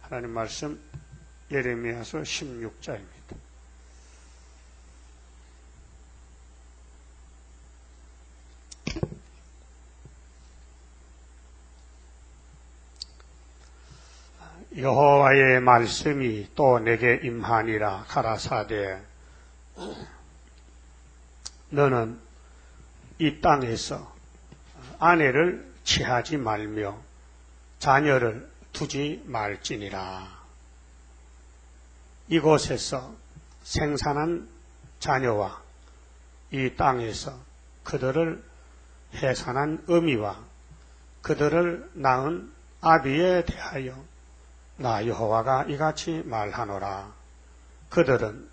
하나님 말씀 예레미야서 16장입니다. 여호와의 말씀이 또 내게 임하니라 가라사대 너는 이 땅에서 아내를 취하지 말며 자녀를 두지 말지니라. 이곳에서 생산한 자녀와 이 땅에서 그들을 해산한 어미와 그들을 낳은 아비에 대하여 나 여호와가 이같이 말하노라. 그들은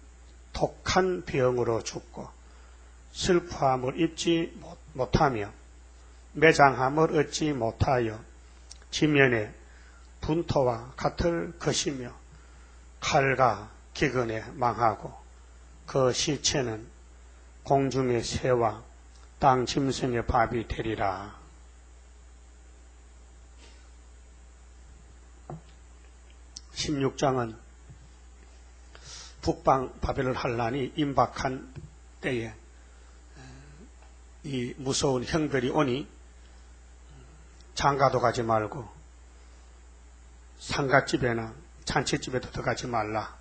독한 병으로 죽고 슬퍼함을 입지 못하며 매장함을 얻지 못하여 지면에 분토와 같을 것이며 칼과 기근에 망하고 그 시체는 공중의 새와 땅 짐승의 밥이 되리라. 16장은 북방 바벨론 환란이 임박한 때에 이 무서운 형벌이 오니 장가도 가지 말고 상갓집에나 잔치집에도 들어가지 말라.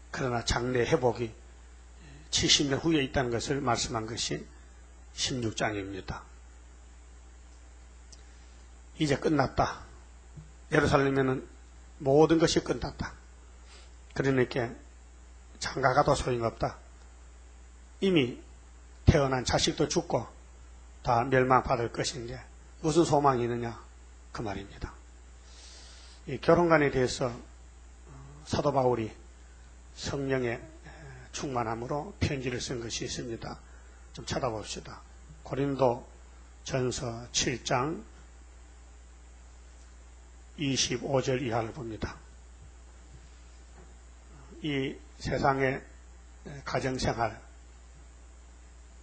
그러나 장래 회복이 70년 후에 있다는 것을 말씀한 것이 16장입니다. 이제 끝났다. 예루살렘에는 모든 것이 끝났다. 그러니까 장가가도 소용없다. 이미 태어난 자식도 죽고 다 멸망받을 것인데 무슨 소망이 있느냐 그 말입니다. 이 결혼관에 대해서 사도 바울이 성령의 충만함으로 편지를 쓴 것이 있습니다. 좀 찾아봅시다. 고린도 전서 7장 25절 이하를 봅니다. 이 세상의 가정생활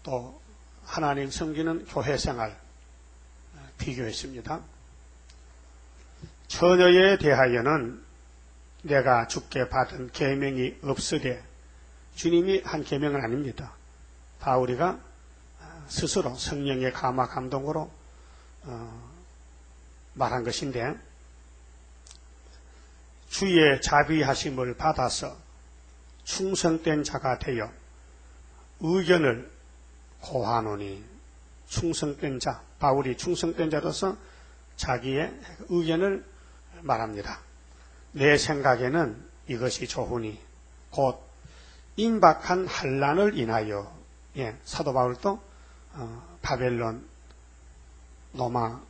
또 하나님 섬기는 교회생활 비교했습니다. 처녀에 대하여는 내가 주께 받은 계명이 없으되 주님이 한 계명은 아닙니다. 바울이가 스스로 성령의 감화 감동으로 말한 것인데 주의 자비하심을 받아서 충성된 자가 되어 의견을 고하노니 충성된 자, 바울이 충성된 자로서 자기의 의견을 말합니다. 내 생각에는 이것이 좋으니 곧 임박한 환란을 인하여 사도 바울도 바벨론 노마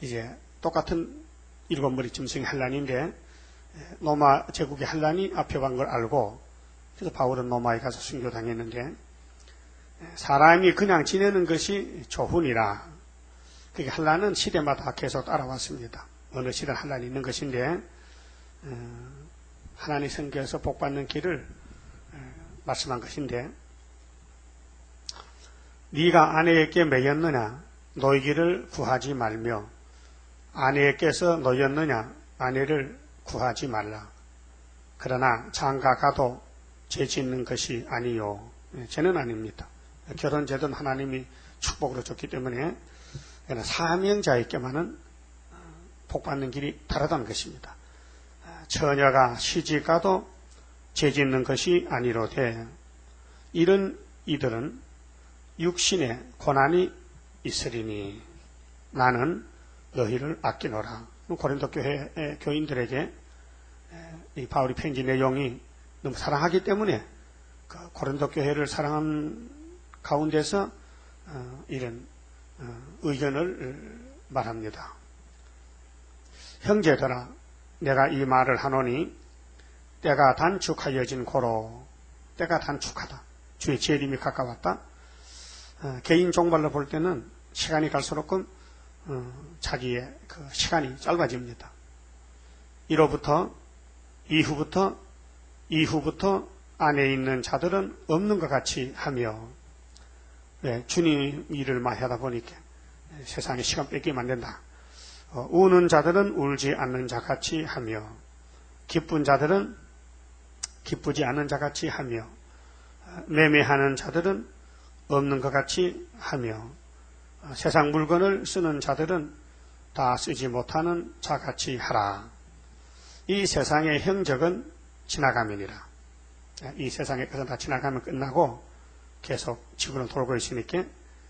이제 똑같은 일곱 머리 짐승의 환란인데 노마 제국의 환란이 앞에 간 걸 알고 그래서 바울은 노마에 가서 순교당했는데 사람이 그냥 지내는 것이 좋으니라. 그게 환란은 시대마다 계속 따라왔습니다. 어느 시대 환란이 있는 것인데 하나님 선교에서 복받는 길을 말씀한 것인데 네가 아내에게 매였느냐 노이기를 구하지 말며 아내에게서 노였느냐 아내를 구하지 말라. 그러나 장가가도 죄 짓는 것이 아니요. 죄는 아닙니다. 결혼제도는 하나님이 축복으로 줬기 때문에 사명자에게만은 복받는 길이 다르다는 것입니다. 처녀가 시집가도 죄 짓는 것이 아니로되 이런 이들은 육신의 고난이 있으리니 나는 너희를 아끼노라. 고린도 교회 교인들에게 이 바울이 편지 내용이 너무 사랑하기 때문에 그 고린도 교회를 사랑한 가운데서 이런 의견을 말합니다. 형제들아 내가 이 말을 하노니 때가 단축하여진 고로 때가 단축하다. 주의 재림이 가까웠다. 개인 종말로 볼 때는 시간이 갈수록 자기의 그 시간이 짧아집니다. 이로부터 이후부터 안에 있는 자들은 없는 것 같이 하며 주님 일을 많이 하다 보니까 세상에 시간 뺏기면 안 된다. 우는 자들은 울지 않는 자같이 하며 기쁜 자들은 기쁘지 않는 자같이 하며 매매하는 자들은 없는 것 같이 하며 세상 물건을 쓰는 자들은 다 쓰지 못하는 자같이 하라. 이 세상의 행적은 지나가면이라. 이 세상의 것은 다 지나가면 끝나고 계속 지구는 돌고 있으니까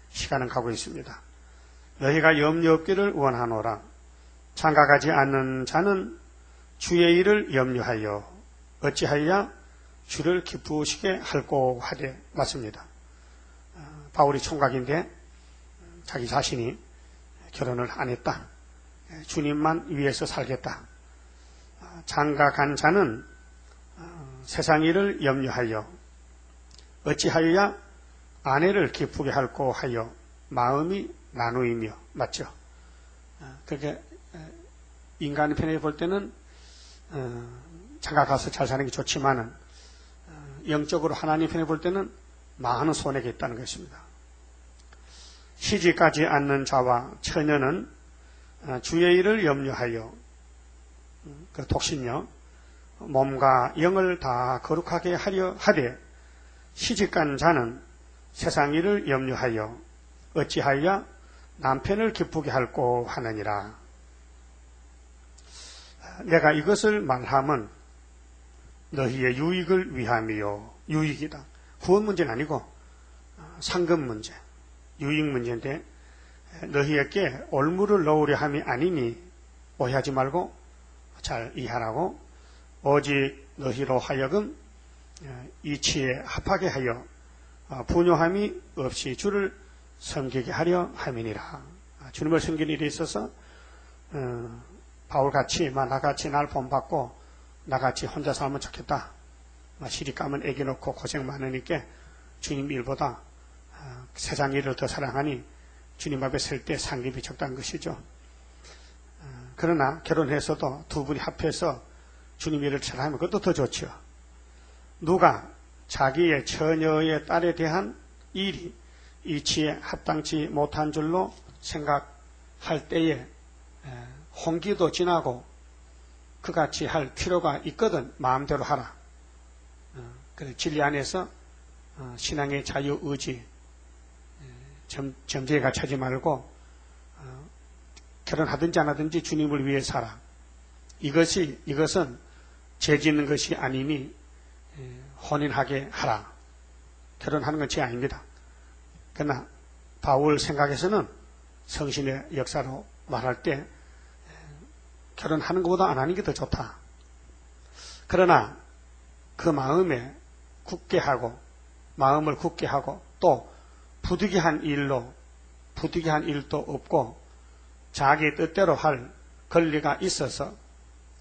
시간은 가고 있습니다. 너희가 염려 없기를 원하노라. 장가가지 않는 자는 주의 일을 염려하여 어찌하여 주를 기쁘시게 할꼬 하되 맞습니다. 바울이 총각인데 자기 자신이 결혼을 안 했다. 주님만 위해서 살겠다. 장가간 자는 세상 일을 염려하여 어찌하여야 아내를 기쁘게 할꼬 하여 마음이 나누이며 맞죠? 그렇게 인간의 편에 볼 때는 장가가서 잘 사는 게 좋지만은 영적으로 하나님 편에 볼 때는 많은 손해가 있다는 것입니다. 시집가지 않는 자와 처녀는 주의 일을 염려하여 그 독신녀 몸과 영을 다 거룩하게 하려 하되 시집간 자는 세상 일을 염려하여 어찌하여 남편을 기쁘게 할꼬 하느니라. 내가 이것을 말함은 너희의 유익을 위함이요. 유익이다. 구원 문제는 아니고 상급 문제, 유익 문제인데 너희에게 올무를 넣으려 함이 아니니 오해하지 말고 잘 이해하라고. 오직 너희로 하여금 이치에 합하게 하여 분요함이 없이 주를 섬기게 하려 함이니라. 주님을 섬기는 일에 있어서 바울같이 나같이 날 본받고 나같이 혼자 살면 좋겠다. 시리 까면 애기 놓고 고생 많으니까 주님 일보다 세상 일을 더 사랑하니 주님 앞에 설 때 상급이 적다는 것이죠. 그러나 결혼해서도 두 분이 합해서 주님 일을 잘하면 그것도 더 좋죠. 누가 자기의 처녀의 딸에 대한 일이 이치에 합당치 못한 줄로 생각할 때에 홍기도 지나고 그같이 할 필요가 있거든. 마음대로 하라. 그래서 진리 안에서 신앙의 자유의지 점쟁이 같이 하지 말고 결혼하든지 안 하든지 주님을 위해 살아. 이것은 죄 짓는 것이 아니니 혼인하게 하라. 결혼하는 건 죄 아닙니다. 그러나 바울 생각에서는 성신의 역사로 말할 때 결혼하는 것보다 안 하는 게 더 좋다. 그러나 그 마음을 굳게 하고 또 부득이한 일도 없고 자기 뜻대로 할 권리가 있어서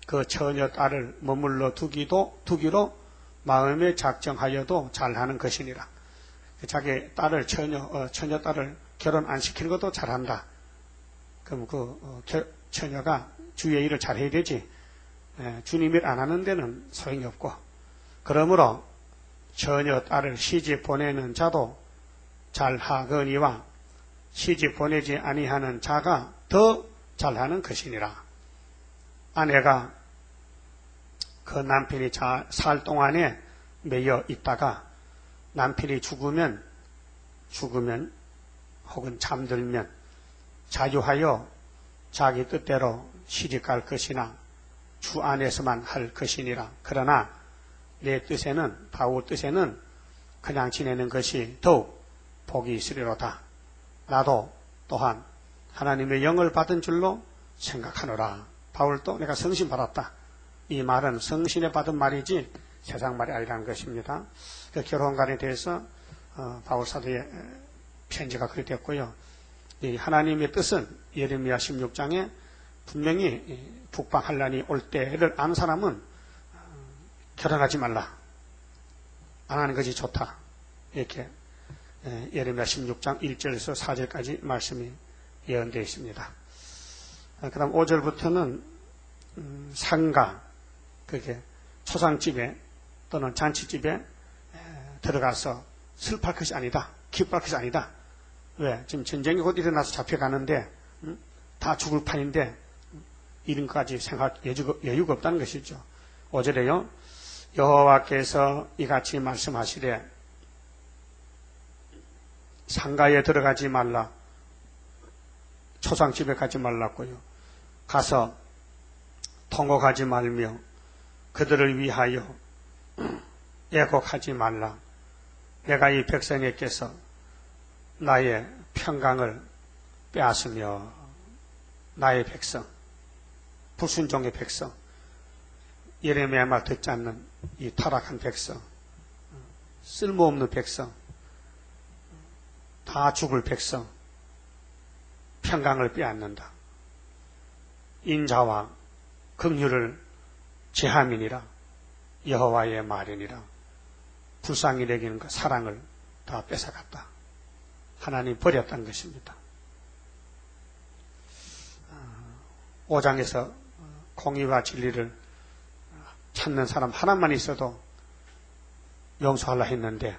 그 처녀 딸을 머물러 두기로 마음에 작정하여도 잘하는 것이니라. 자기 딸을 처녀 딸을 결혼 안 시키는 것도 잘한다. 그럼 처녀가 주의 일을 잘해야 되지. 주님 일 안 하는 데는 소용이 없고. 그러므로 처녀 딸을 시집 보내는 자도 잘하거니와 시집 보내지 아니하는 자가 더 잘하는 것이니라. 아내가 그 남편이 살 동안에 매여 있다가 남편이 죽으면 혹은 잠들면 자유하여 자기 뜻대로 시집갈 것이나 주 안에서만 할 것이니라. 그러나 내 뜻에는, 바울 뜻에는 그냥 지내는 것이 더욱 복이 있으리로다. 나도 또한 하나님의 영을 받은 줄로 생각하노라. 바울도 내가 성신 받았다. 이 말은 성신에 받은 말이지 세상 말이 아니라는 것입니다. 그 결혼관에 대해서 바울 사도의 편지가 그렇게 됐고요. 이 하나님의 뜻은 예레미야 16장에 분명히 북방환란이 올 때를 아는 사람은 결혼하지 말라. 안 하는 것이 좋다. 이렇게 예레미야 16장 1절에서 4절까지 말씀이 예언되어 있습니다. 그 다음 5절부터는 상가, 그렇게 초상집에 또는 잔치집에 들어가서 슬퍼할 것이 아니다. 기뻐할 것이 아니다. 왜? 지금 전쟁이 곧 일어나서 잡혀가는데 다 죽을 판인데 이름까지 생각 여유가 없다는 것이죠. 5절에요. 여호와께서 이같이 말씀하시되 상가에 들어가지 말라. 초상집에 가지 말라고요. 가서 통곡하지 말며 그들을 위하여 애곡하지 말라. 내가 이 백성에게서 나의 평강을 빼앗으며 나의 백성, 불순종의 백성, 예레미야 말 듣지 않는 이 타락한 백성, 쓸모없는 백성, 다 죽을 백성, 평강을 빼앗는다. 인자와 긍휼을 제함이니라. 여호와의 말이니라. 불쌍히 여기는 그 사랑을 다 뺏어갔다. 하나님 버렸다는 것입니다. 5장에서 공의와 진리를 찾는 사람 하나만 있어도 용서하려 했는데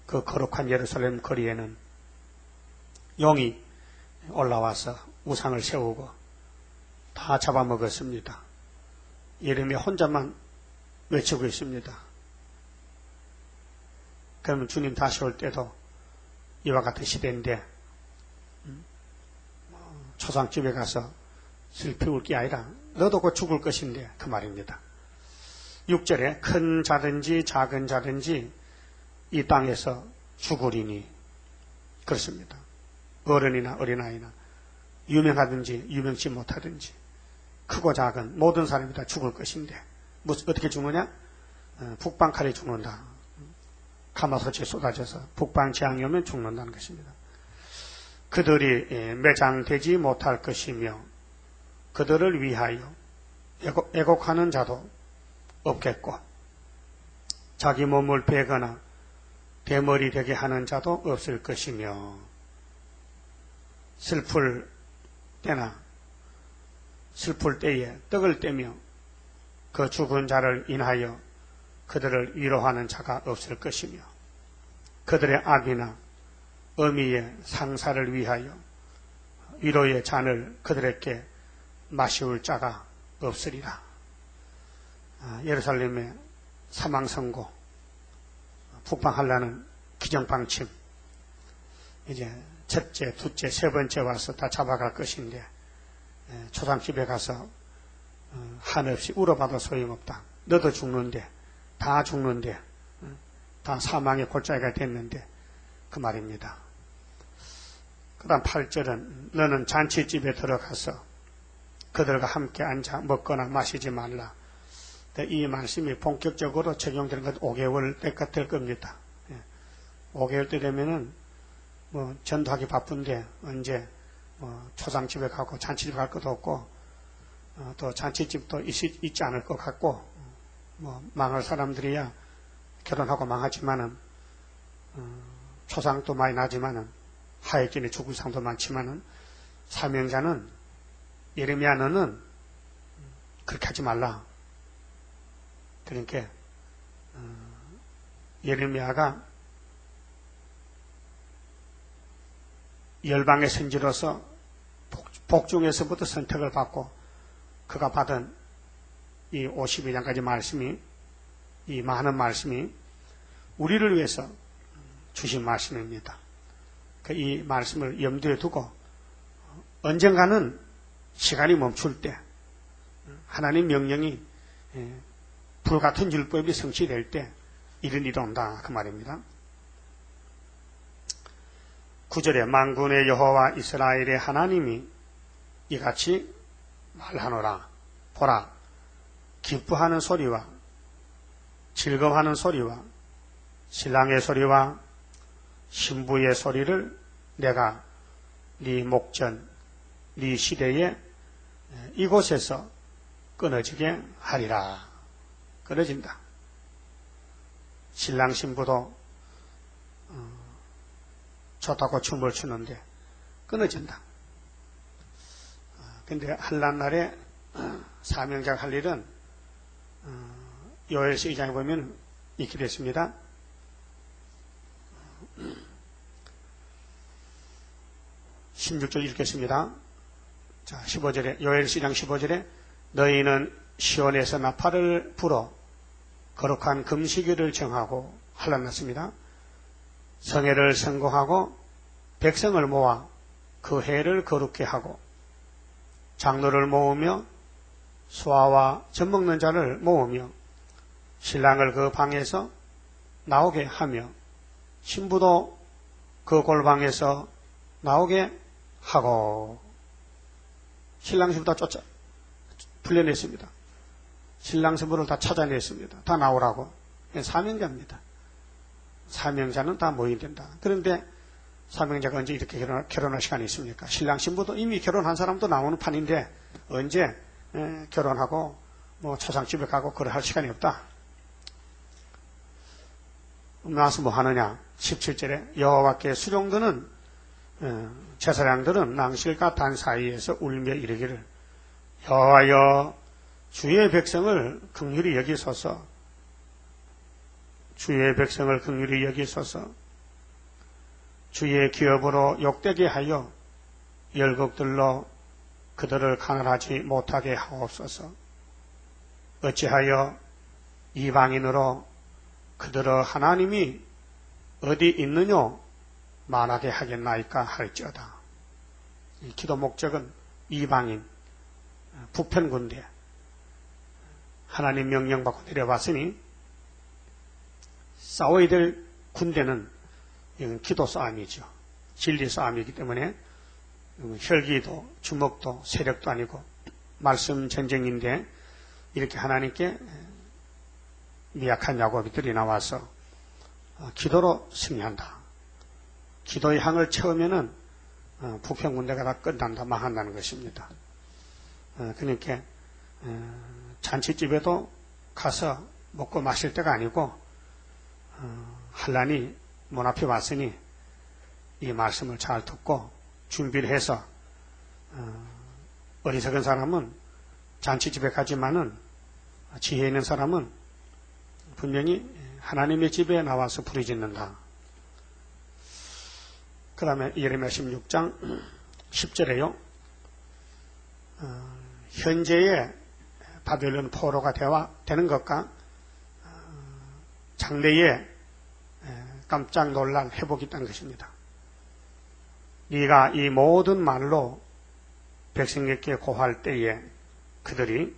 그 거룩한 예루살렘 거리에는 용이 올라와서 우상을 세우고 다 잡아먹었습니다. 예레미야 혼자만 외치고 있습니다. 그러면 주님 다시 올 때도 이와 같은 시대인데 초상집에 가서 슬피 울 게 아니라 너도 곧 죽을 것인데 그 말입니다. 6절에 큰 자든지 작은 자든지 이 땅에서 죽으리니 그렇습니다. 어른이나 어린아이나 유명하든지 유명치 못하든지 크고 작은 모든 사람이 다 죽을 것인데 어떻게 죽느냐? 북방칼이 죽는다. 가마솥이 쏟아져서 북방 재앙이 오면 죽는다는 것입니다. 그들이 매장되지 못할 것이며 그들을 위하여 애곡하는 자도 없겠고 자기 몸을 베거나 대머리 되게 하는 자도 없을 것이며 슬플 때에 떡을 떼며 그 죽은 자를 인하여 그들을 위로하는 자가 없을 것이며 그들의 아비나 어미의 상사를 위하여 위로의 잔을 그들에게 마시울 자가 없으리라. 예루살렘의 사망선고, 북방하려는 기정방침, 이제 첫째, 둘째, 세 번째 와서 다 잡아갈 것인데 초상집에 가서 한없이 울어봐도 소용없다. 너도 죽는데, 다 죽는데, 다 사망의 골짜기가 됐는데 그 말입니다. 그 다음 8절은 너는 잔치집에 들어가서 그들과 함께 앉아 먹거나 마시지 말라. 이 말씀이 본격적으로 적용되는 건 5개월 때가 될 겁니다. 5개월 때 되면은 전도하기 바쁜데 언제 초상집에 가고 잔치집 갈 것도 없고 또 잔치집도 있지 않을 것 같고 망할 사람들이야 결혼하고 망하지만은 초상도 많이 나지만은 하액진에 죽을 상도 많지만은 사명자는 예레미야 너는 그렇게 하지 말라. 그러니까 예레미야가 열방의 선지로서 복중에서부터 선택을 받고 그가 받은 이 52장까지 말씀이 이 많은 말씀이 우리를 위해서 주신 말씀입니다. 이 말씀을 염두에 두고 언젠가는 시간이 멈출 때 하나님 명령이 불같은 율법이 성취될 때 이런 일이 온다 그 말입니다. 9절에 만군의 여호와 이스라엘의 하나님이 이같이 말하노라. 보라, 기뻐하는 소리와 즐거워하는 소리와 신랑의 소리와 신부의 소리를 내가 네 목전, 네 시대에 이곳에서 끊어지게 하리라. 끊어진다. 신랑 신부도 좋다고 춤을 추는데 끊어진다. 근데 한란날에 사명자가 할 일은 요엘서 2장에 보면 이렇게 됐습니다. 16절 읽겠습니다. 자, 15절에, 요엘 시장 15절에 너희는 시온에서 나팔을 불어 거룩한 금식일을 정하고 할라났습니다. 성회를 선고하고 백성을 모아 그 해를 거룩케 하고 장로를 모으며 소아와 젖먹는 자를 모으며 신랑을 그 방에서 나오게 하며 신부도 그 골방에서 나오게 하고 신랑 신부 다 풀려냈습니다. 신랑 신부를 다 찾아냈습니다. 다 나오라고. 사명자입니다. 사명자는 다 모여야 된다. 그런데 사명자가 언제 이렇게 결혼할 시간이 있습니까? 신랑 신부도 이미 결혼한 사람도 나오는 판인데 언제 결혼하고 뭐 초상집에 가고 그럴 할 시간이 없다. 나와서 뭐 하느냐? 17절에 여호와께 수종드는 제사장들은 낭실과 단 사이에서 울며 이르기를 여호와여 주의 백성을 긍휼히 여기소서 주의 백성을 긍휼히 여기소서 주의 기업으로 욕되게 하여 열국들로 그들을 가난하지 못하게 하옵소서 어찌하여 이방인으로 그들의 하나님이 어디 있느냐 말하게 하겠나이까 할지어다. 이 기도 목적은 이방인, 북편군대 하나님 명령받고 내려왔으니 싸워야 될 군대는 이건 기도 싸움이죠. 진리 싸움이기 때문에 혈기도 주먹도 세력도 아니고 말씀 전쟁인데 이렇게 하나님께 미약한 야곱이들이 나와서 기도로 승리한다. 기도의 항을 채우면은 북평군대가 다 끝난다, 망한다는 것입니다. 그러니까 잔치집에도 가서 먹고 마실 때가 아니고 한란이 문 앞에 왔으니 이 말씀을 잘 듣고 준비를 해서 어리석은 사람은 잔치집에 가지만은 지혜 있는 사람은 분명히 하나님의 집에 나와서 부르짖는다. 그 다음에 예레미야 16장 10절에요. 현재의 바벨론 포로가 되는 것과 장래에 깜짝 놀랄 회복이 있다는 것입니다. 네가 이 모든 말로 백성에게 고할 때에 그들이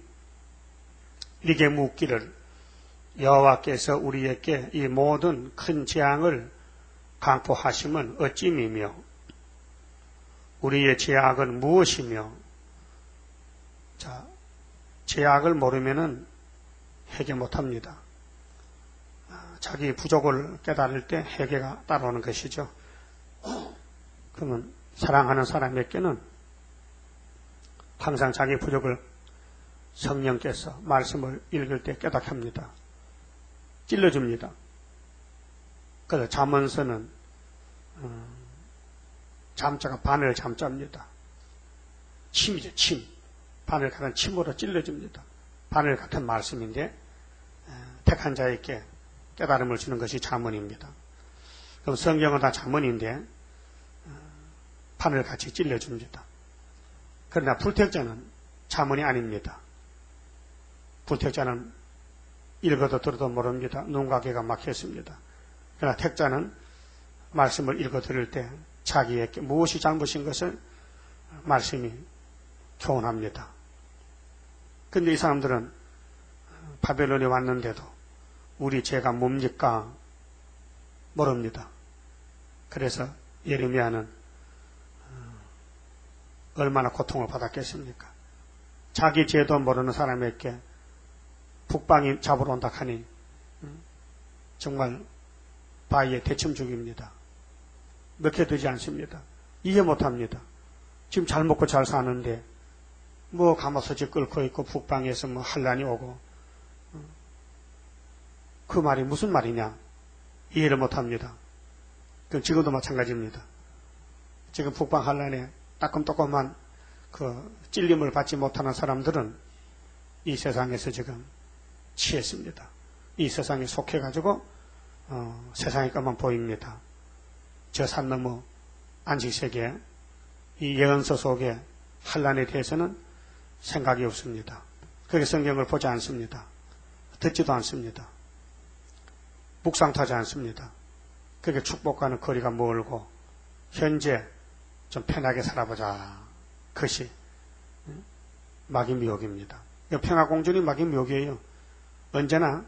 네게 묻기를 여호와께서 우리에게 이 모든 큰 재앙을 강포하심은 어찌미며 우리의 죄악은 무엇이며 자, 죄악을 모르면은 회개 못합니다. 자기 부족을 깨달을 때 회개가 따라오는 것이죠. 그러면 사랑하는 사람에게는 항상 자기 부족을 성령께서 말씀을 읽을 때 깨닫게 합니다. 찔러줍니다. 그래서 잠언서는 잠자가 바늘 잠자입니다. 침이죠, 침. 바늘 같은 침으로 찔러줍니다. 바늘 같은 말씀인데 택한 자에게 깨달음을 주는 것이 잠언입니다. 그럼 성경은 다 잠언인데 바늘같이 찔러줍니다. 그러나 불택자는 잠언이 아닙니다. 불택자는 읽어도 들어도 모릅니다. 눈과 귀가 막혔습니다. 그러나 택자는 말씀을 읽어 들을 때 자기에게 무엇이 잘못인 것을 말씀이 교훈합니다. 그런데 이 사람들은 바벨론에 왔는데도 우리 죄가 뭡니까? 모릅니다. 그래서 예레미야는 얼마나 고통을 받았겠습니까? 자기 죄도 모르는 사람에게 북방이 잡으러 온다 하니 정말 바위에 대침 죽입니다. 몇 개 되지 않습니다. 이해 못합니다. 지금 잘 먹고 잘 사는데 뭐 가마솥이 끓고 있고 북방에서 뭐 한란이 오고 그 말이 무슨 말이냐 이해를 못합니다. 그럼 지금도 마찬가지입니다. 지금 북방 한란에 따끔따끔한 그 찔림을 받지 못하는 사람들은 이 세상에서 지금 취했습니다. 이 세상에 속해가지고 세상의 것만 보입니다. 저 산 너머 안식세계 이 예언서 속에 환난에 대해서는 생각이 없습니다. 그게 성경을 보지 않습니다. 듣지도 않습니다. 묵상하지 않습니다. 그게 축복과는 거리가 멀고 현재 좀 편하게 살아보자. 그것이 마귀 미혹입니다. 평화공존이 마귀 미혹이에요. 언제나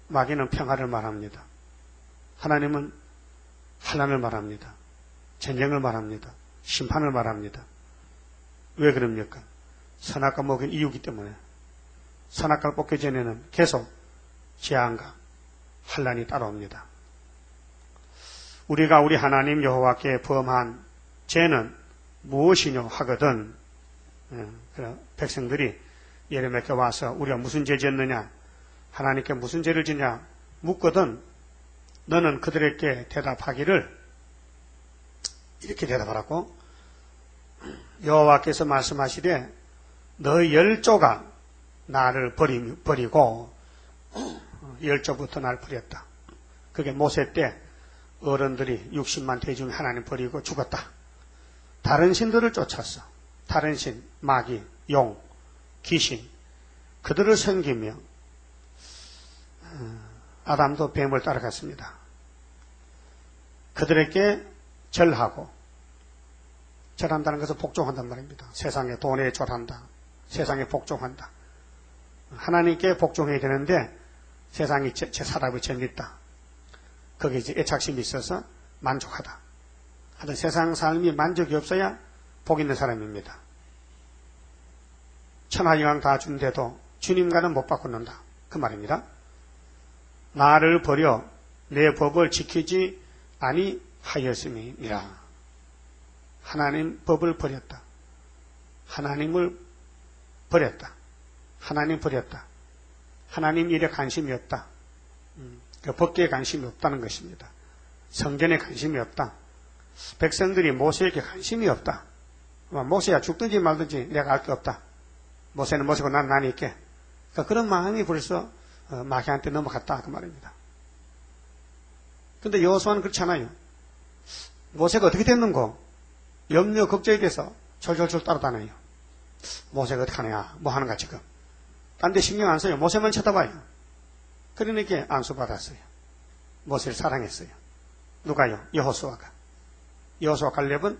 마귀는 평화를 말합니다. 하나님은 환난을 말합니다. 전쟁을 말합니다. 심판을 말합니다. 왜 그럽니까? 선악과 먹인 이유기 때문에. 선악과를 뽑기 전에는 계속 재앙과 환난이 따라옵니다. 우리가 우리 하나님 여호와께 범한 죄는 무엇이뇨 하거든 백성들이 예레미야께 와서 우리가 무슨 죄 지었느냐, 하나님께 무슨 죄를 지냐 묻거든 너는 그들에게 대답하기를 이렇게 대답하라고. 여호와께서 말씀하시되 너의 열조가 나를 버리고 열조부터 나를 버렸다. 그게 모세 때 어른들이 60만 대중이 하나님 버리고 죽었다. 다른 신들을 쫓았어. 다른 신, 마귀, 용, 귀신 그들을 섬기며 아담도 뱀을 따라갔습니다. 그들에게 절하고, 절한다는 것은 복종한단 말입니다. 세상에 돈에 절한다. 세상에 복종한다. 하나님께 복종해야 되는데 세상이 제 사람이 재밌다. 거기에 이제 애착심이 있어서 만족하다. 하여튼 세상 삶이 만족이 없어야 복 있는 사람입니다. 천하영광 다 준대도 주님과는 못 바꾸는다. 그 말입니다. 나를 버려 내 법을 지키지 아니하였음이니라. 하나님 법을 버렸다. 하나님을 버렸다. 하나님 버렸다. 하나님 일에 관심이 없다. 그 법계에 관심이 없다는 것입니다. 성전에 관심이 없다. 백성들이 모세에게 관심이 없다. 모세야 죽든지 말든지 내가 알 게 없다. 모세는 모세고 난 있게. 그러니까 그런 마음이 벌써 마귀한테 넘어갔다 그 말입니다. 그런데 여호수아는 그렇지 않아요. 모세가 어떻게 됐는고 염려 걱정이 돼서 졸졸졸 따라다녀요. 모세가 어떻게 하냐 뭐 하는가 지금. 딴 데 신경 안 써요. 모세만 쳐다봐요. 그러니까 안수받았어요. 모세를 사랑했어요. 누가요? 여호수아가. 여호수아 갈렙은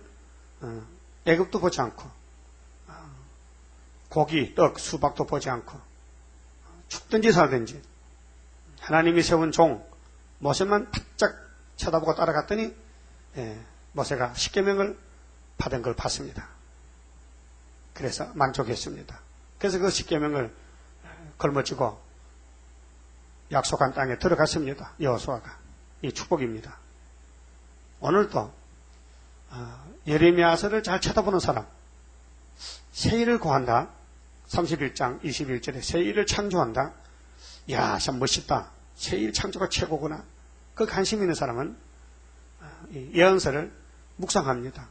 애굽도 보지 않고 고기, 떡, 수박도 보지 않고 죽든지 살든지 하나님이 세운 종 모세만 바짝 쳐다보고 따라갔더니 모세가 십계명을 받은 걸 봤습니다. 그래서 만족했습니다. 그래서 그 십계명을 걸머쥐고 약속한 땅에 들어갔습니다. 여호수아가. 이 축복입니다. 오늘도 예레미야서를 잘 쳐다보는 사람, 새 일을 구한다. 31장 21절에 새 일을 창조한다. 이야, 참 멋있다. 새 일 창조가 최고구나. 그 관심 있는 사람은 이 예언서를 묵상합니다.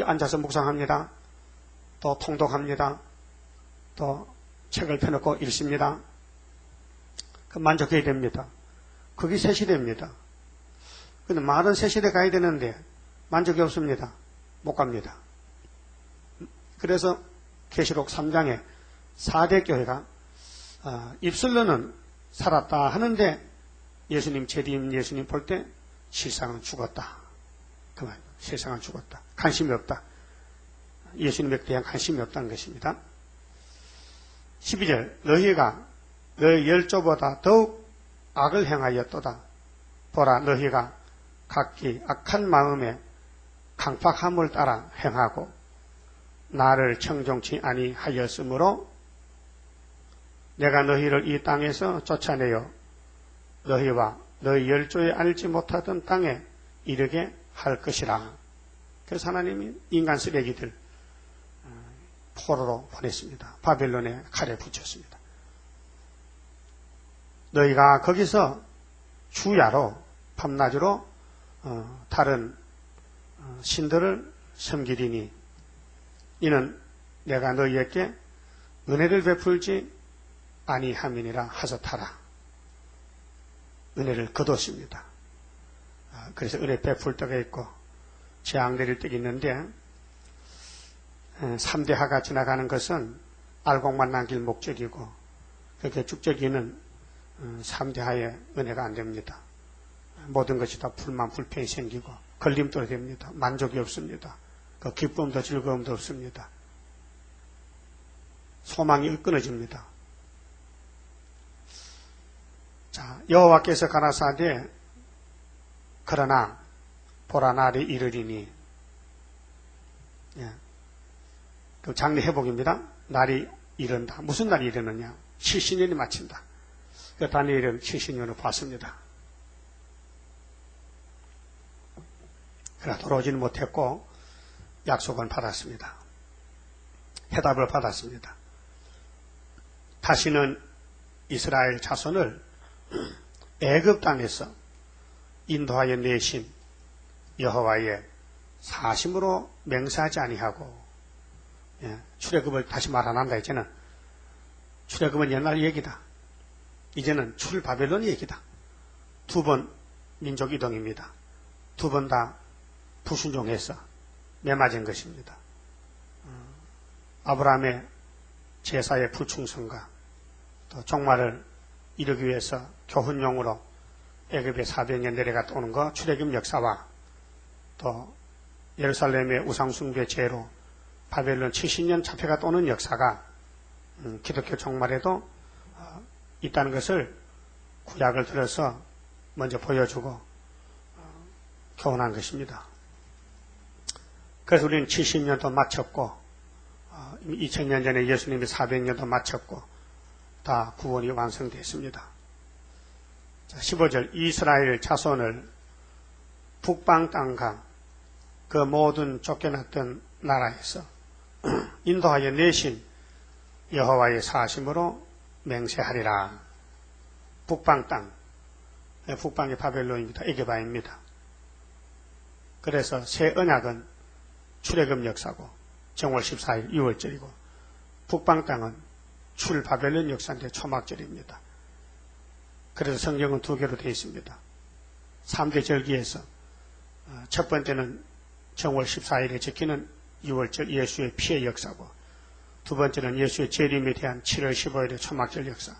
앉아서 묵상합니다. 또 통독합니다. 또 책을 펴놓고 읽습니다. 그 만족해야 됩니다. 그게 새 시대입니다. 근데 말은 새 시대 가야 되는데 만족이 없습니다. 못 갑니다. 그래서 계시록 3장에 4대 교회가 입술로는 살았다 하는데 예수님 재림 예수님 볼 때 실상은 죽었다. 그 말. 실상은 죽었다. 관심이 없다. 예수님에 대한 관심이 없다는 것입니다. 12절 너희가 너희 열조보다 더욱 악을 행하였도다. 보라 너희가 각기 악한 마음에 강팍함을 따라 행하고 나를 청종치 아니하였으므로 내가 너희를 이 땅에서 쫓아내어 너희와 너희 열조에 알지 못하던 땅에 이르게 할 것이라. 그래서 하나님이 인간 쓰레기들 포로로 보냈습니다. 바벨론에 칼에 붙였습니다. 너희가 거기서 주야로 밤낮으로 다른 신들을 섬기리니 이는 내가 너희에게 은혜를 베풀지 아니함이니라 하셨하라. 은혜를 거뒀습니다. 그래서 은혜 베풀 때가 있고 재앙 내릴 때가 있는데 3대하가 지나가는 것은 알곡만 남길 목적이고 그렇게 쭉적이는 3대하의 은혜가 안 됩니다. 모든 것이 다 불만 불편이 생기고 걸림돌이 됩니다. 만족이 없습니다. 그 기쁨도 즐거움도 없습니다. 소망이 끊어집니다. 자, 여호와께서 가라사대 그러나 보라 날이 이르리니, 예. 그 장래 회복입니다. 날이 이른다. 무슨 날이 이르느냐? 70년이 마친다. 그 다니엘은 70년을 봤습니다. 그러나 돌아오지는 못했고 약속은 받았습니다. 해답을 받았습니다. 다시는 이스라엘 자손을 애굽 땅에서 인도하여 내신 여호와의 사심으로 맹세하지 아니하고, 출애굽을 다시 말 안 한다. 이제는 출애굽은 옛날 얘기다. 이제는 출바벨론 얘기다. 두 번 민족 이동입니다. 두 번 다 불순종해서 매맞은 것입니다. 아브라함의 제사의 불충성과 또 종말을 이루기 위해서 교훈용으로 애굽에 400년 내려갔다 오는 거, 출애굽 역사와 또 예루살렘의 우상숭배 죄로 바벨론 70년 잡혀갔다 오는 역사가 기독교 종말에도 있다는 것을 구약을 들어서 먼저 보여주고 교훈한 것입니다. 그래서 우리는 70년도 마쳤고 2000년 전에 예수님이 400년도 마쳤고 다 구원이 완성됐습니다. 15절 이스라엘 자손을 북방 땅과 그 모든 쫓겨났던 나라에서 인도하여 내신 여호와의 사심으로 맹세하리라. 북방 땅, 북방이 바벨론입니다. 에게바입니다. 그래서 새 언약은 출애굽 역사고 정월 14일 6월절이고 북방 땅은 출 바벨론 역사인데 초막절입니다. 그래서 성경은 두 개로 되어 있습니다. 3대 절기에서 첫 번째는 정월 14일에 지키는 6월절 예수의 피의 역사고, 두 번째는 예수의 재림에 대한 7월 15일의 초막절 역사.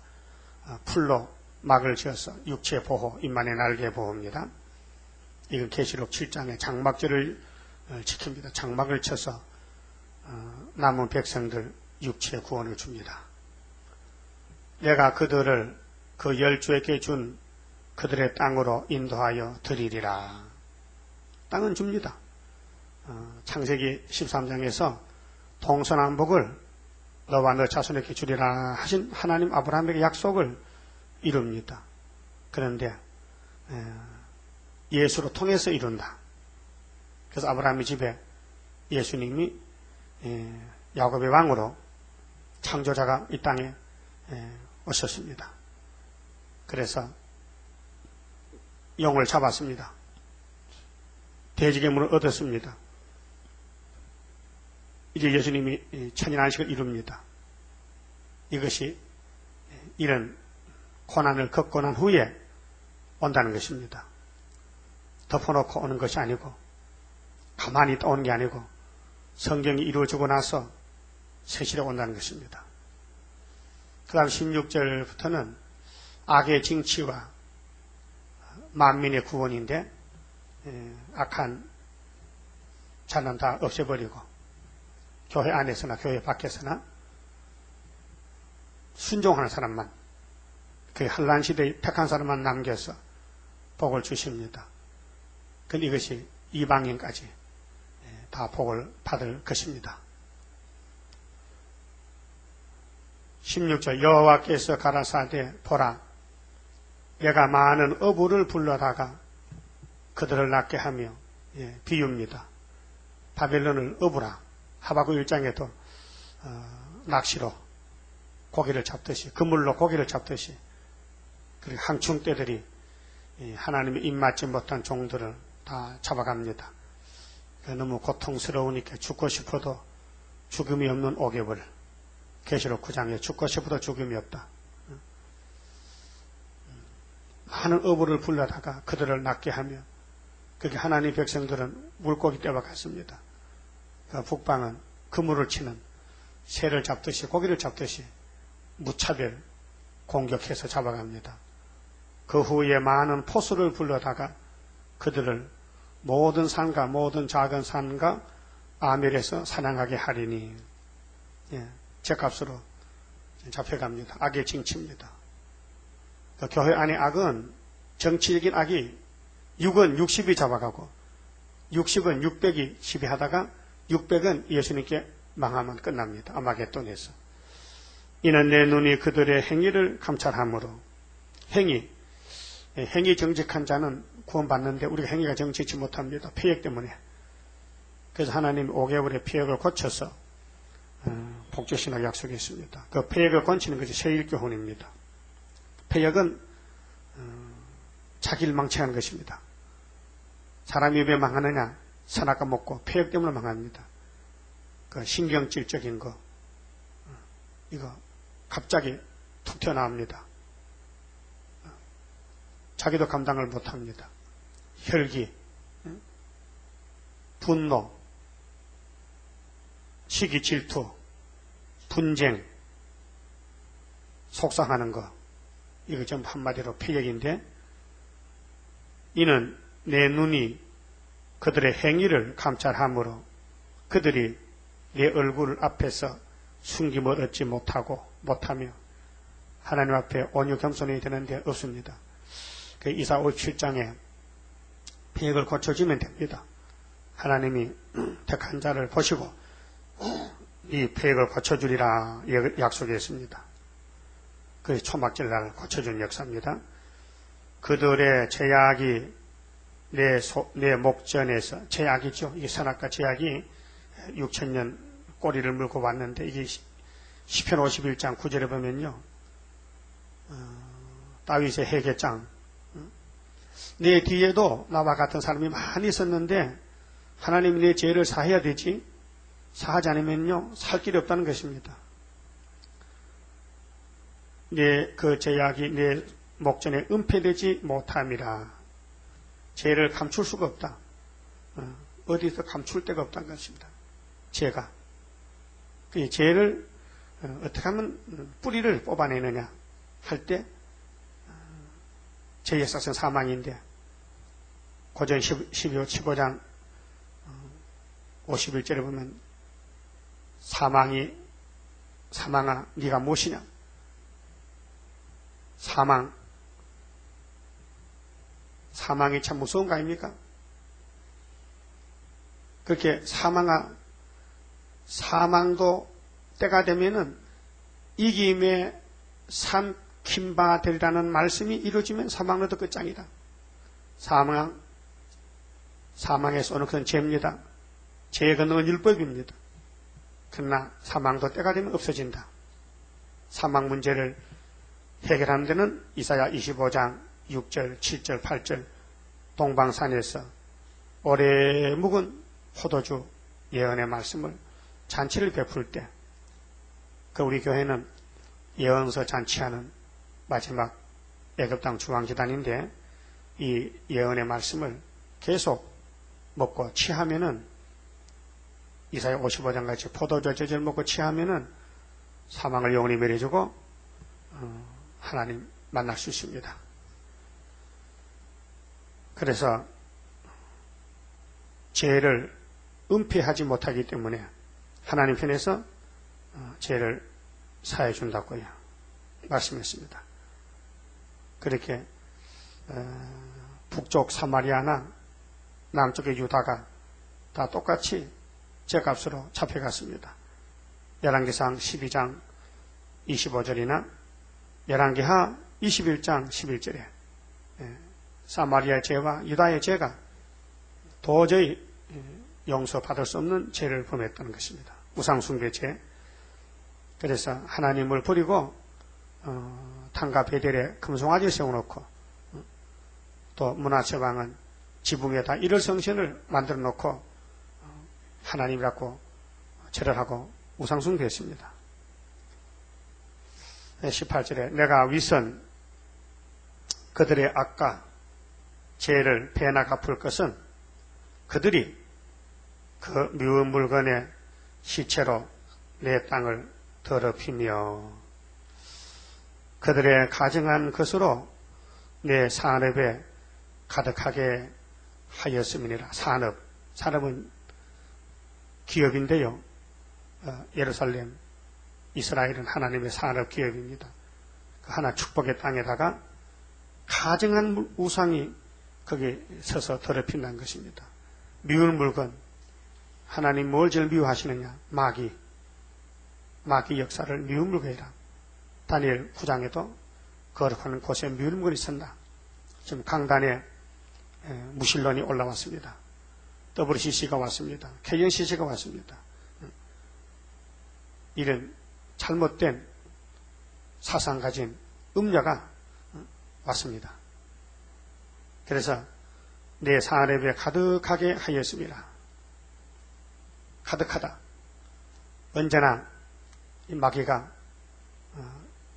풀로 막을 지어서 육체 보호, 인만의 날개 보호입니다. 이건 계시록 7장의 장막절을 지킵니다. 장막을 쳐서 남은 백성들 육체 구원을 줍니다. 내가 그들을 그 열주에게 준 그들의 땅으로 인도하여 드리리라. 땅은 줍니다. 창세기 13장에서 동서남북을 너와 너 자손에게 주리라 하신 하나님 아브라함에게 약속을 이룹니다. 그런데 예수로 통해서 이룬다. 그래서 아브라함의 집에 예수님이 야곱의 왕으로 창조자가 이 땅에 오셨습니다. 그래서 영을 잡았습니다. 돼지괴물을 얻었습니다. 이제 예수님이 천인안식을 이룹니다. 이것이 이런 고난을 겪고 난 후에 온다는 것입니다. 덮어놓고 오는 것이 아니고 가만히 있다 오는 게 아니고 성경이 이루어지고 나서 세실에 온다는 것입니다. 그 다음 16절부터는 악의 징치와 만민의 구원인데, 악한 자는 다 없애버리고 교회 안에서나 교회 밖에서나 순종하는 사람만, 그 한란 시대에 택한 사람만 남겨서 복을 주십니다. 그런데 이것이 이방인까지 다 복을 받을 것입니다. 16절 여호와께서 가라사대 보라 내가 많은 어부를 불러다가 그들을 낫게 하며, 비유입니다. 바벨론을 어부라. 하박국 1장에도 낚시로 고기를 잡듯이, 그물로 고기를 잡듯이 그리고 항충떼들이 하나님의 입맞지 못한 종들을 다 잡아갑니다. 너무 고통스러우니까 죽고 싶어도 죽음이 없는 오개월. 계시록 9장에 죽고 싶어도 죽음이 없다. 많은 어부를 불러다가 그들을 낫게 하며, 그게 하나님 백성들은 물고기 떼와 같습니다. 그 북방은 그물을 치는 새를 잡듯이 고기를 잡듯이 무차별 공격해서 잡아갑니다. 그 후에 많은 포수를 불러다가 그들을 모든 산과 모든 작은 산과 아멜에서 사냥하게 하리니, 예, 죗값으로 잡혀갑니다. 악의 징치입니다. 그 교회 안의 악은 정치적인 악이 6은 60이 잡아가고 60은 600이 지배하다가 600은 예수님께 망하면 끝납니다. 아마겟돈에서. 이는 내 눈이 그들의 행위를 감찰하므로, 행위 정직한 자는 구원받는데 우리가 행위가 정직치 못합니다. 폐역 때문에. 그래서 하나님 5개월의 폐역을 고쳐서 복주신하게 약속했습니다. 그 폐역을 고치는 것이 세일교훈입니다. 폐역은 자기를 망치하는 것입니다. 사람이 왜 망하느냐? 선악과 먹고 폐역 때문에 망합니다. 그 신경질적인 거, 이거 갑자기 툭 튀어나옵니다. 자기도 감당을 못합니다. 혈기, 분노, 시기, 질투, 분쟁, 속상하는 거, 이거 전부 한마디로 폐역인데, 이는 내 눈이 그들의 행위를 감찰하므로 그들이 내 얼굴 앞에서 숨김을 얻지 못하며 하나님 앞에 온유 겸손이 되는데 없습니다. 그 이사 57장에 폐역을 고쳐주면 됩니다. 하나님이 택한 자를 보시고 이 폐역을 고쳐주리라 약속했습니다. 그 초막절날 고쳐준 역사입니다. 그들의 죄악이 내 목전에서, 죄악이죠. 이게 선악과 죄악이 6천년 꼬리를 물고 왔는데, 이게 시편 51장 9절에 보면요, 다윗의 회개장, 내 뒤에도 나와 같은 사람이 많이 있었는데 하나님이 내 죄를 사해야 되지, 사하지 않으면요 살 길이 없다는 것입니다. 그 죄악이 내 목전에 은폐되지 못함이라. 죄를 감출 수가 없다. 어디서 감출 데가 없다는 것입니다. 죄가. 그 죄를 어떻게 하면 뿌리를 뽑아내느냐 할 때 죄의 싹은 사망인데, 고전 15장 51절에 보면 사망아 네가 무엇이냐, 사망이 참 무서운 거 아닙니까? 그렇게 사망도 때가 되면은 이김에 삼킨 바 되리라는 말씀이 이루어지면 사망도 끝장이다. 사망에서 오는 그런 죄입니다. 죄의 근원은 율법입니다. 그러나 사망도 때가 되면 없어진다. 사망 문제를 해결하는 데는 이사야 25장 6절, 7절, 8절 동방산에서 오래 묵은 포도주 예언의 말씀을 잔치를 베풀 때, 그 우리 교회는 예언서 잔치하는 마지막 애굽 땅 중앙재단인데, 이 예언의 말씀을 계속 먹고 취하면은, 이사야 55장 같이 포도주 젖을 먹고 취하면은 사망을 영원히 멸해주고 하나님 만날 수 있습니다. 그래서 죄를 은폐하지 못하기 때문에 하나님 편에서 죄를 사해 준다고요 말씀했습니다. 그렇게 북쪽 사마리아나 남쪽의 유다가 다 똑같이 죄값으로 잡혀갔습니다. 열왕기상 12장 25절이나 열왕기하 21장 11절에 사마리아의 죄와 유다의 죄가 도저히 용서받을 수 없는 죄를 범했다는 것입니다. 우상숭배 죄. 그래서 하나님을 버리고 탕과 베델에 금송아지 세워놓고, 또 문하세왕은 지붕에다 이를 성신을 만들어 놓고 하나님이라고 절을 하고 우상숭배했습니다. 18절에 내가 위선 그들의 악과 죄를 배나 갚을 것은 그들이 그 미운 물건에 시체로 내 땅을 더럽히며 그들의 가증한 것으로 내 산업에 가득하게 하였음이니라. 산업은 기업인데요. 예루살렘, 이스라엘은 하나님의 산업 기업입니다. 그 하나 축복의 땅에다가 가증한 우상이 거기에 서서 더럽힌다는 것입니다. 미울 물건, 하나님 뭘 제일 미워하시느냐? 마귀 역사를 미운 물건이라. 다니엘 9장에도 거룩한 곳에 미운 물건이 있었다. 지금 강단에 무신론이 올라왔습니다. WCC가 왔습니다. KNCC가 왔습니다. 이런 잘못된 사상 가진 음녀가 왔습니다. 그래서 내 산업에 가득하게 하였습니다. 가득하다. 언제나 이 마귀가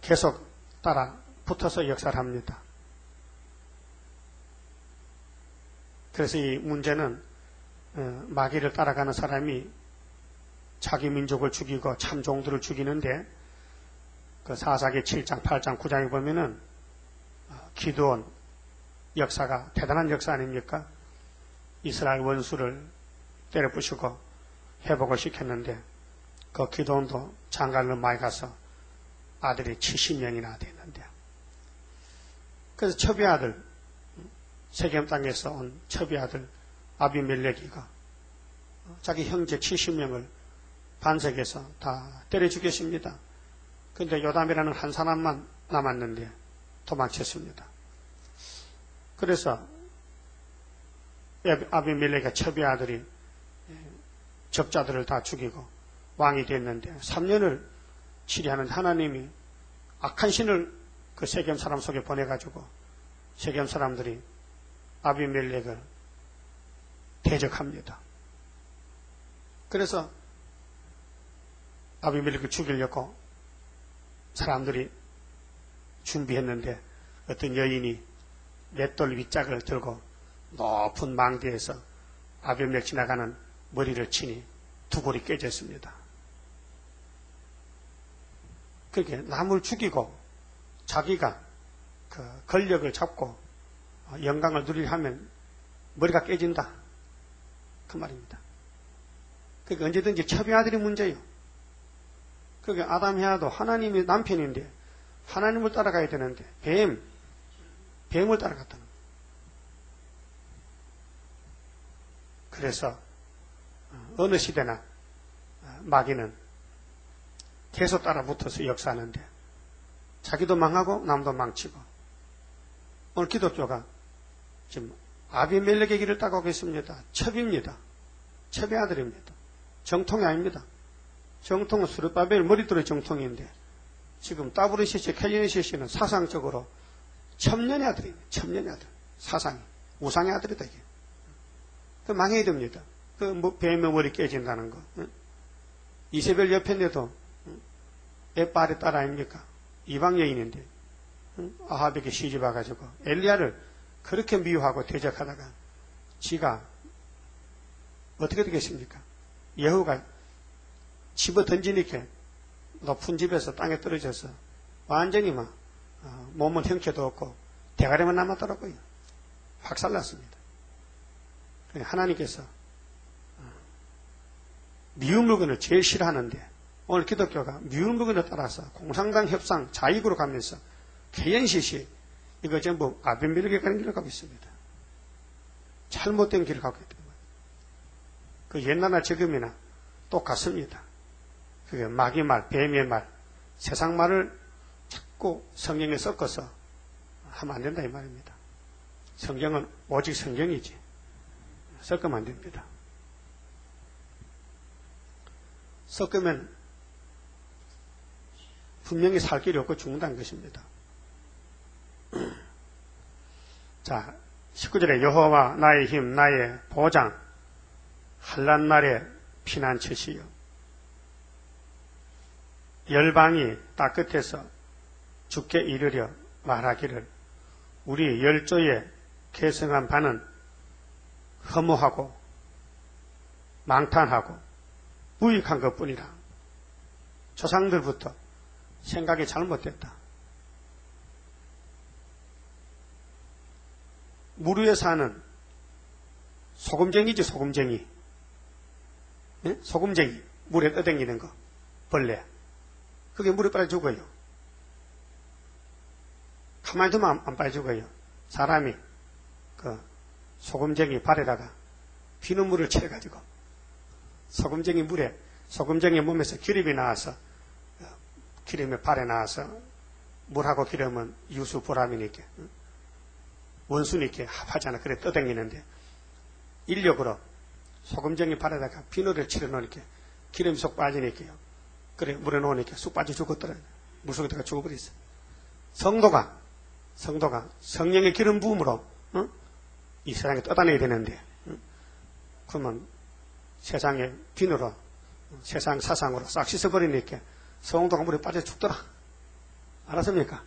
계속 따라 붙어서 역사를 합니다. 그래서 이 문제는 마귀를 따라가는 사람이 자기 민족을 죽이고 참종들을 죽이는데 그 사사기 7장, 8장, 9장에 보면은 기드온 역사가 대단한 역사 아닙니까? 이스라엘 원수를 때려부수고 회복을 시켰는데 그 기드온도 장가를 많이 가서 아들이 70명이나 됐는데 그래서 첩의 아들 세겜 땅에서 온 첩의 아들 아비멜렉이가 자기 형제 70명을 반석에서 다 때려 죽였습니다. 그런데 요담이라는 한 사람만 남았는데 도망쳤습니다. 그래서 아비멜렉의 첩의 아들이 적자들을 다 죽이고 왕이 됐는데 3년을 치리하는 하나님이 악한 신을 그 세겜 사람 속에 보내가지고 세겜 사람들이 아비멜렉을 대적합니다. 그래서 아비멜렉을 죽이려고 사람들이 준비했는데 어떤 여인이 맷돌 윗짝을 들고 높은 망대에서 아비멜렉 지나가는 머리를 치니 두 골이 깨졌습니다. 그렇게 남을 죽이고 자기가 그 권력을 잡고 영광을 누리려 하면 머리가 깨진다. 그 말입니다. 그러니까 언제든지 첩의 아들이 문제예요. 그러니까 아담 해아도 하나님의 남편인데 하나님을 따라가야 되는데 뱀을 따라갔다는 거예요. 그래서 어느 시대나 마귀는 계속 따라붙어서 역사하는데 자기도 망하고 남도 망치고 오늘 기독교가 지금 아비멜렉의 길을 따가고 있습니다. 첩입니다. 첩의 아들입니다. 정통이 아닙니다. 정통은 스룹바벨 머리들의 정통인데 지금 WCC, KNCC는 사상적으로 첩년의 아들입니다. 첩년의 아들. 사상이. 우상의 아들이다 이게. 그 망해야 됩니다. 그 뱀의 머리 깨진다는 거. 이세벨 옆에인데도 앱발의 딸 아닙니까? 이방 여인인데 아합에게 시집 와가지고 엘리야를 그렇게 미워하고 대적하다가 지가 어떻게 되겠습니까? 예후가 집어 던지니까 높은 집에서 땅에 떨어져서 완전히 막 몸은 형체도 없고 대가리만 남았더라고요. 확살났습니다. 하나님께서 미운 물건을 제일 싫어하는데 오늘 기독교가 미운 물건을 따라서 공산당 협상 자익으로 가면서 KNCC 이거 전부 아비멜렉에 가는 길을 가고 있습니다. 잘못된 길을 가고 있다. 그 옛날나 지금이나 똑같습니다. 그게 마귀 말, 뱀의 말, 세상 말을 자꾸 성경에 섞어서 하면 안 된다 이 말입니다. 성경은 오직 성경이지 섞으면 안 됩니다. 섞으면 분명히 살 길이 없고 죽는다는 것입니다. 자, 19절에 여호와 나의 힘, 나의 보장, 환난 날에 피난처시요. 열방이 땅 끝에서 주께 이르려 말하기를 우리 열조에 계승한 바는 허무하고 망탄하고 무익한 것뿐이라. 조상들부터 생각이 잘못됐다. 물 위에 사는 소금쟁이지, 소금쟁이. 예? 소금쟁이. 물에 떠댕기는 거. 벌레. 그게 물에 빠져 죽어요. 가만히 두면 안 빠져 죽어요. 사람이 그 소금쟁이 발에다가 비눗물을 채가지고 소금쟁이 몸에서 기름이 나와서 기름이 발에 나와서 물하고 기름은 유수 보람이니까 원수니까 합하잖아. 그래 떠댕기는데 인력으로 소금쟁이 발에다가 비누를 칠해 놓으니까 기름이 쏙 빠지니까요. 그래 물에 놓으니까 쑥 빠져 죽었더라. 물속에 들어가 죽어버렸어. 성도가 성령의 기름 부음으로 이 세상에 떠다녀야 되는데 그러면 세상의 비누로 세상 사상으로 싹 씻어버리니까 성도가 물에 빠져 죽더라. 알았습니까?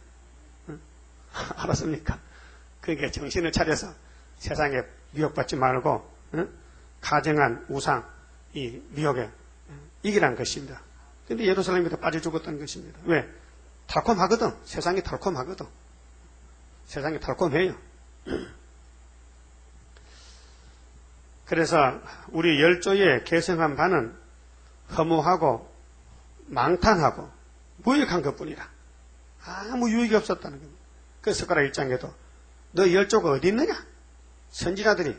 알았습니까? 그러니까 정신을 차려서 세상에 미혹받지 말고 가정한 우상 이 미혹에 이기란 것입니다. 근데 예루살렘에도 빠져 죽었다는 것입니다. 왜? 달콤하거든. 세상이 달콤하거든. 세상이 달콤해요. 그래서 우리 열조의 계승한 바는 허무하고 망탕하고 무익한 것뿐이라. 아무 유익이 없었다는 겁니다. 그 스가랴 1장에도 너 열조가 어디 있느냐? 선지자들이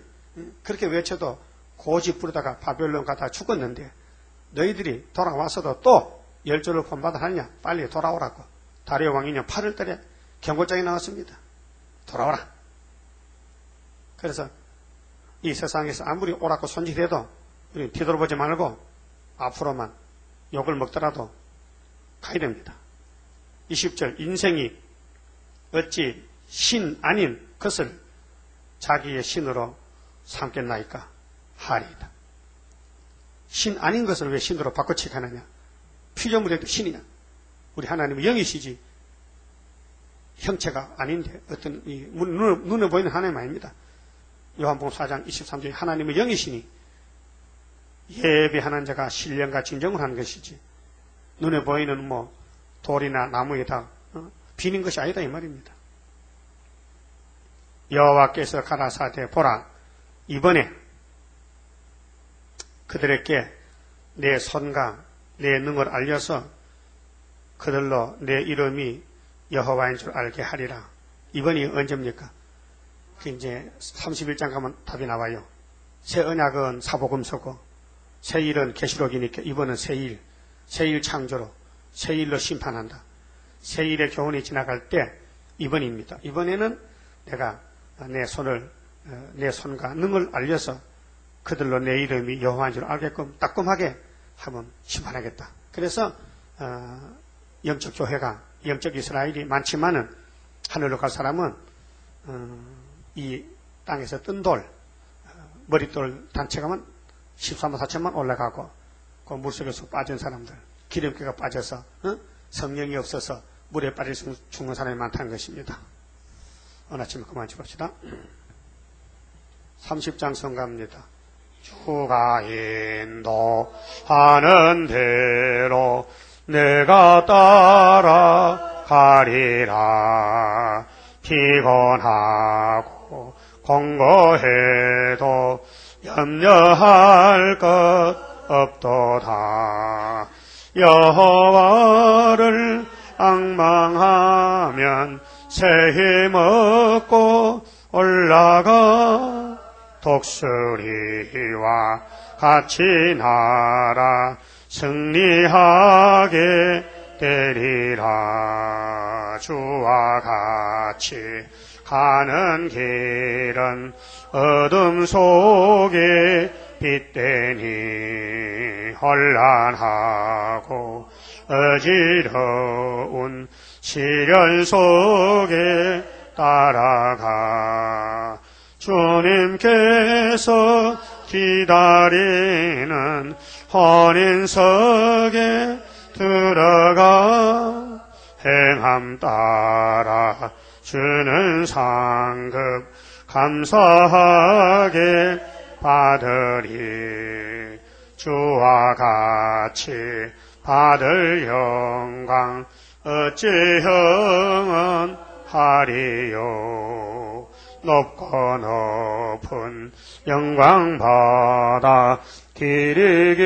그렇게 외쳐도 고집 부르다가 바벨론 가다 죽었는데 너희들이 돌아와서도 또 열조를 본받아 하느냐? 빨리 돌아오라고. 다리오 왕이년 8월달에 경고장이 나왔습니다. 돌아오라. 그래서 이 세상에서 아무리 오라고 손질해도 우리 뒤돌아보지 말고 앞으로만 욕을 먹더라도 가야 됩니다. 20절 인생이 어찌 신 아닌 것을 자기의 신으로 삼겠나이까 하리이다. 신 아닌 것을 왜 신으로 바꿔치기 하느냐? 피조물에도 신이냐? 우리 하나님은 영이시지 형체가 아닌데 어떤 눈에 보이는 하나님 아닙니다. 요한복음 4장 23절에 하나님은 영이시니 예배하는 자가 신령과 진정을 하는 것이지 눈에 보이는 뭐 돌이나 나무에다 비는 것이 아니다 이 말입니다. 여호와께서 가라사대 보라 이번에 그들에게 내 손과 내 능을 알려서 그들로 내 이름이 여호와인 줄 알게 하리라. 이번이 언제입니까? 그 이제 31장 가면 답이 나와요. 새 언약은 사복음서고 새 일은 계시록이니까 이번은 새 일 창조로 새 일로 심판한다. 새 일의 교훈이 지나갈 때 이번입니다. 이번에는 내가 내 손과 능을 알려서 그들로 내 이름이 여호와인 줄 알게끔 따끔하게 한번 심판하겠다. 그래서 영적 교회가 영적 이스라엘이 많지만은 하늘로 갈 사람은 이 땅에서 뜬 돌 머릿돌 단체가만 13만 4천만 올라가고 그 물속에서 빠진 사람들 기름기가 빠져서 성령이 없어서 물에 빠져 죽는 사람이 많다는 것입니다. 오늘 아침에 그만 죽읍시다. 30장 성가입니다. 주가 인도하는 대로 내가 따라가리라. 피곤하고 공고해도 염려할 것 없도다. 여호와를 앙망하면 새 힘 얻고 올라가 독수리와 같이 날아 승리하게 되리라. 주와 같이 가는 길은 어둠 속에 빛되니 혼란하고 어지러운 시련 속에 따라가 주님께서 기다리는 혼인석에 들어가 행함 따라 주는 상급 감사하게 받으리. 주와 같이 받을 영광 어찌 형언하리요. 높고 높은 영광 받아 길이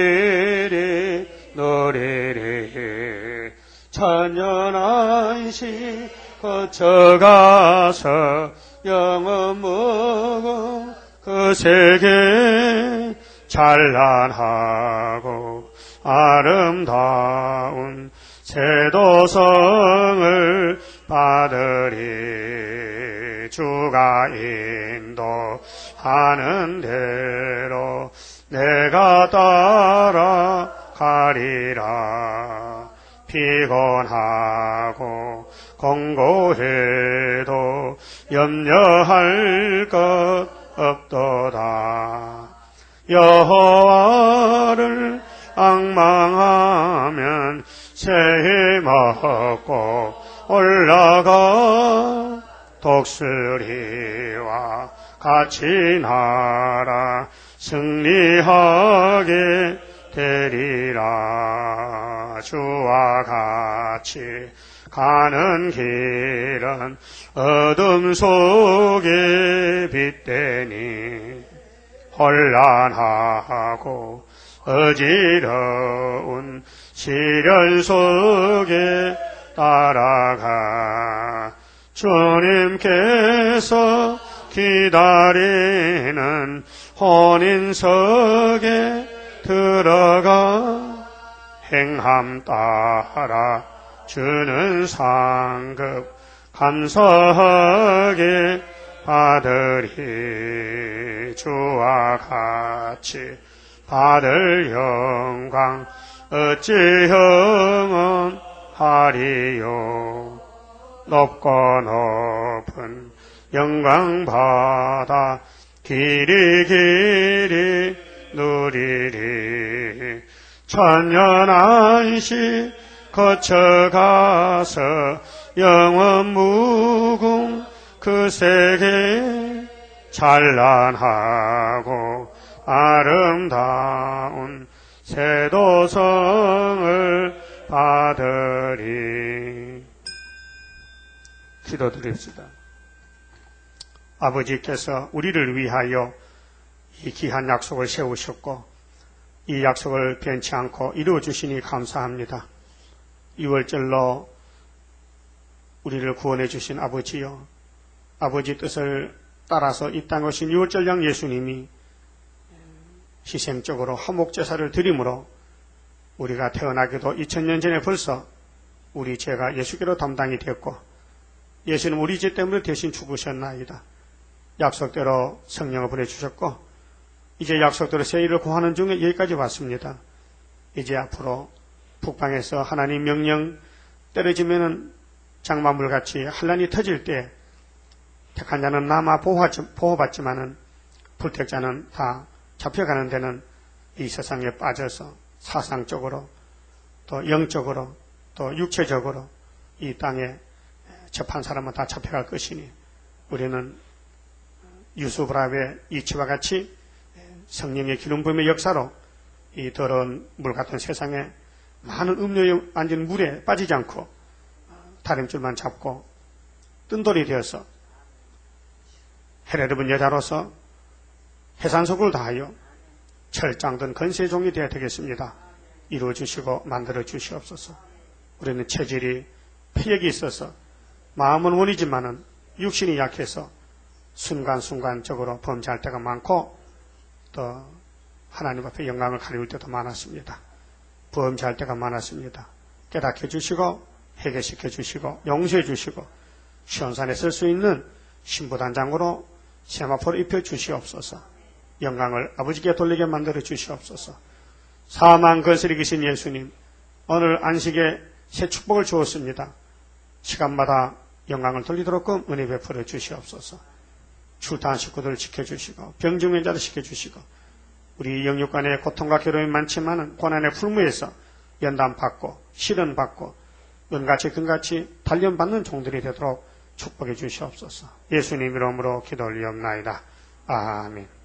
누리리. 천년안시 거쳐가서 영원 무궁 그 세계 찬란하고 아름다운 세도성을 받으리. 주가 인도하는 대로 내가 따라가리라. 피곤하고 공고해도 염려할 것 없도다. 여호와를 앙망하면 새해 먹고 올라가 독수리와 같이 날아 승리하게 되리라. 주와 같이 가는 길은 어둠 속에 빛되니 혼란하고 어지러운 시련 속에 따라가. 주님께서 기다리는 혼인석에 들어가 행함 따라 주는 상급 감사하게 받으리. 주와 같이 받을 영광 어찌 형언하리요. 높고 높은 영광 받아 길이 누리리. 천년안시 거쳐가서 영원 무궁 그 세계 찬란하고 아름다운 세도성을 받으리. 기도드립시다. 아버지께서 우리를 위하여 이 귀한 약속을 세우셨고 이 약속을 변치 않고 이루어 주시니 감사합니다. 6월절로 우리를 구원해 주신 아버지여, 아버지 뜻을 따라서 이 땅에 오신 6월절양 예수님이 희생적으로 화목제사를 드림으로 우리가 태어나기도 2000년 전에 벌써 우리 죄가 예수께로 담당이 되었고 예수는 우리 죄 때문에 대신 죽으셨나이다. 약속대로 성령을 보내주셨고 이제 약속대로 새 일을 구하는 중에 여기까지 왔습니다. 이제 앞으로 북방에서 하나님 명령 떨어지면은 장마물같이 환란이 터질 때 택한 자는 남아 보호받지만은 불택자는 다 잡혀가는 데는 이 세상에 빠져서 사상적으로 또 영적으로 또 육체적으로 이 땅에 접한 사람은 다 잡혀갈 것이니 우리는 유수브랍의 이치와 같이 성령의 기름 부음의 역사로 이 더러운 물 같은 세상에 많은 음료에 앉은 물에 빠지지 않고 다림줄만 잡고 뜬돌이 되어서 헤레르본 여자로서 해산소를 다하여 철장든 건세의 종이 되어야 되겠습니다. 이루어 주시고 만들어 주시옵소서. 우리는 체질이 폐역이 있어서 마음은 원이지만은 육신이 약해서 순간순간적으로 범죄할 때가 많고 또 하나님 앞에 영광을 가리울 때도 많았습니다. 범죄할 때가 많았습니다. 깨닫게 해주시고 해결시켜 주시고 용서해 주시고 시온산에 쓸 수 있는 신부단장으로 세마포를 입혀 주시옵소서. 영광을 아버지께 돌리게 만들어 주시옵소서. 사망 거슬이 계신 예수님, 오늘 안식에 새 축복을 주었습니다. 시간마다 영광을 돌리도록 은혜 베풀어 주시옵소서. 출타한 식구들을 지켜주시고 병중환자를 지켜주시고 우리 영육간의 고통과 괴로움이 많지만 고난의 풀무에서 연단받고 시련받고 은같이 금같이 단련받는 종들이 되도록 축복해 주시옵소서. 예수님 이름으로 기도 올리옵나이다. 아멘.